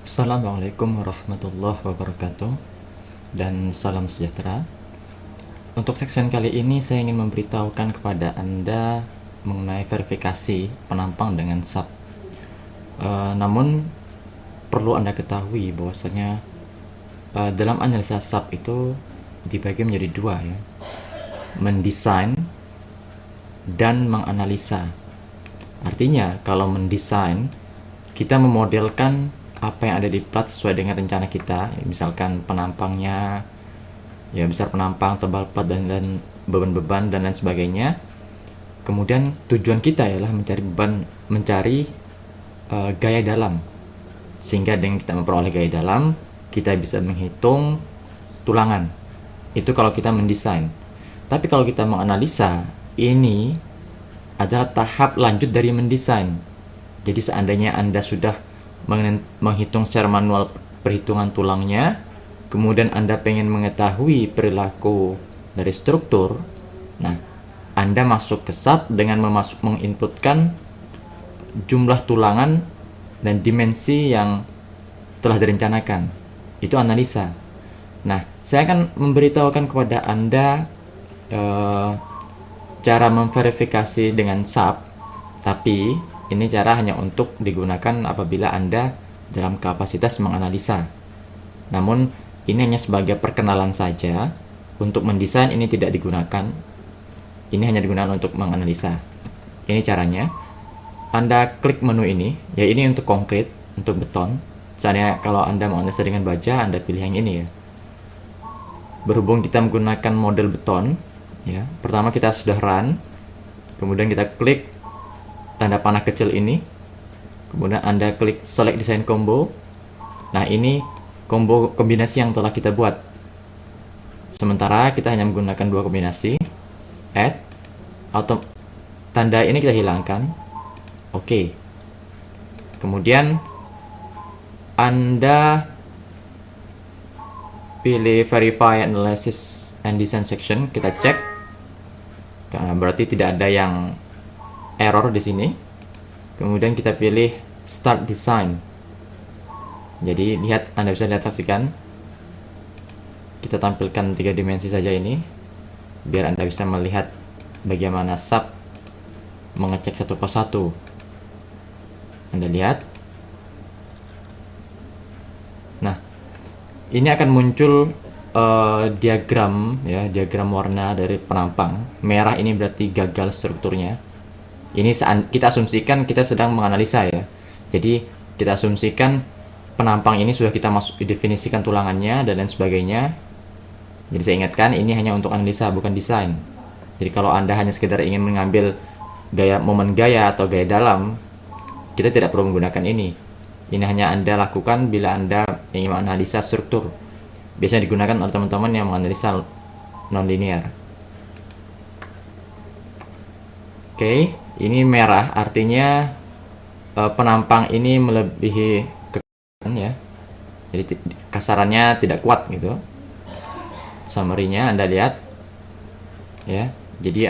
Assalamualaikum warahmatullahi wabarakatuh dan salam sejahtera. Untuk section kali ini saya ingin memberitahukan kepada Anda mengenai verifikasi penampang dengan SAP. Namun perlu Anda ketahui bahwasanya dalam analisa SAP itu dibagi menjadi dua ya. Mendesain dan menganalisa. Artinya kalau mendesain kita memodelkan apa yang ada di plat sesuai dengan rencana kita, ya, misalkan penampangnya, ya besar penampang, tebal plat dan beban-beban dan lain sebagainya. Kemudian tujuan kita ialah mencari gaya dalam, sehingga dengan kita memperoleh gaya dalam, kita bisa menghitung tulangan. Itu kalau kita mendesain. Tapi kalau kita menganalisa, ini adalah tahap lanjut dari mendesain. Jadi seandainya Anda sudah menghitung secara manual perhitungan tulangnya, kemudian Anda pengen mengetahui perilaku dari struktur, nah Anda masuk ke SAP dengan menginputkan jumlah tulangan dan dimensi yang telah direncanakan. Itu analisa. Nah, saya akan memberitahukan kepada Anda cara memverifikasi dengan SAP, tapi ini cara hanya untuk digunakan apabila Anda dalam kapasitas menganalisa. Namun, ini hanya sebagai perkenalan saja. Untuk mendesain ini tidak digunakan. Ini hanya digunakan untuk menganalisa. Ini caranya. Anda klik menu ini, ya ini untuk konkret, untuk beton. Misalnya kalau Anda menganalisa dengan baja, Anda pilih yang ini ya. Berhubung kita menggunakan model beton, ya, pertama kita sudah run, kemudian kita klik tanda panah kecil ini, kemudian Anda klik select design combo. Nah, ini combo kombinasi yang telah kita buat. Sementara kita hanya menggunakan dua kombinasi, add atau tanda ini kita hilangkan. Oke. Kemudian Anda pilih verify analysis and design section, kita cek. Nah, berarti tidak ada yang error di sini. Kemudian kita pilih start design. Jadi lihat, Anda bisa lihat, saksikan. Kita tampilkan 3 dimensi saja ini biar Anda bisa melihat bagaimana SAP mengecek satu persatu. Anda lihat. Nah, ini akan muncul diagram ya, diagram warna dari penampang. Merah ini berarti gagal strukturnya. Ini kita asumsikan kita sedang menganalisa ya. Jadi kita asumsikan penampang ini sudah kita definisikan tulangannya dan lain sebagainya. Jadi saya ingatkan ini hanya untuk analisa, bukan desain. Jadi kalau Anda hanya sekedar ingin mengambil momen gaya atau gaya dalam, kita tidak perlu menggunakan ini. Ini hanya Anda lakukan bila Anda ingin menganalisa struktur. Biasanya digunakan oleh teman-teman yang menganalisa non-linear. Oke, ini merah artinya penampang ini melebihi kekasaran ya. Jadi kasarannya tidak kuat gitu. Summary-nya Anda lihat ya. Jadi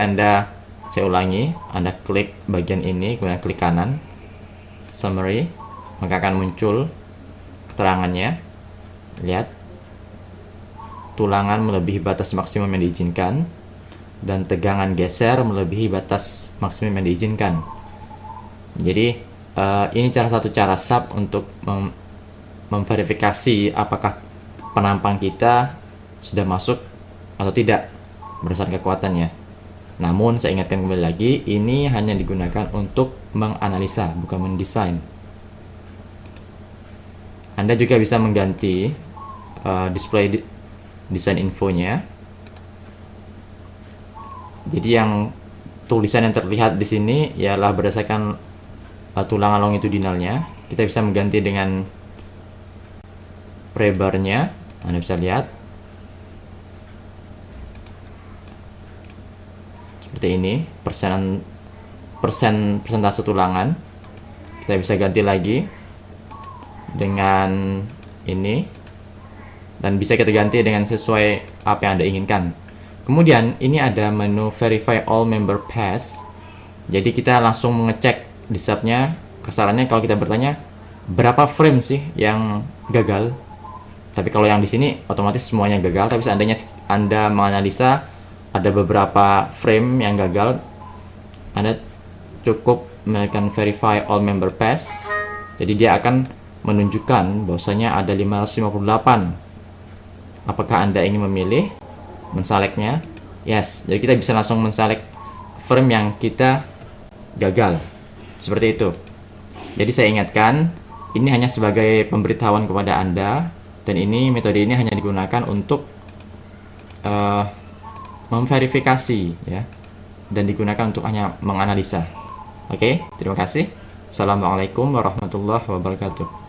saya ulangi, Anda klik bagian ini, kemudian klik kanan summary, maka akan muncul keterangannya. Lihat, tulangan melebihi batas maksimum yang diizinkan dan tegangan geser melebihi batas maksimum yang diizinkan. Jadi ini satu cara SAP untuk memverifikasi apakah penampang kita sudah masuk atau tidak berdasarkan kekuatannya. Namun saya ingatkan kembali lagi, ini hanya digunakan untuk menganalisa, bukan mendesain. Anda juga bisa mengganti display desain infonya. Jadi yang tulisan yang terlihat di sini ialah berdasarkan tulangan longitudinalnya. Kita bisa mengganti dengan prebarnya. Anda bisa lihat seperti ini, persentase tulangan. Kita bisa ganti lagi dengan ini, dan bisa kita ganti dengan sesuai apa yang Anda inginkan. Kemudian ini ada menu verify all member pass. Jadi kita langsung mengecek di SAP-nya. Kasarannya kalau kita bertanya berapa frame sih yang gagal. Tapi kalau yang di sini otomatis semuanya gagal. Tapi seandainya Anda menganalisa ada beberapa frame yang gagal, Anda cukup melakukan verify all member pass. Jadi dia akan menunjukkan bahwasanya ada 558. Apakah Anda ingin memilih menseleknya? Yes, jadi kita bisa langsung menselek frame yang kita gagal. Seperti itu. Jadi saya ingatkan, ini hanya sebagai pemberitahuan kepada Anda, dan ini metode ini hanya digunakan untuk memverifikasi ya, dan digunakan untuk hanya menganalisa. Oke, terima kasih. Assalamualaikum warahmatullahi wabarakatuh.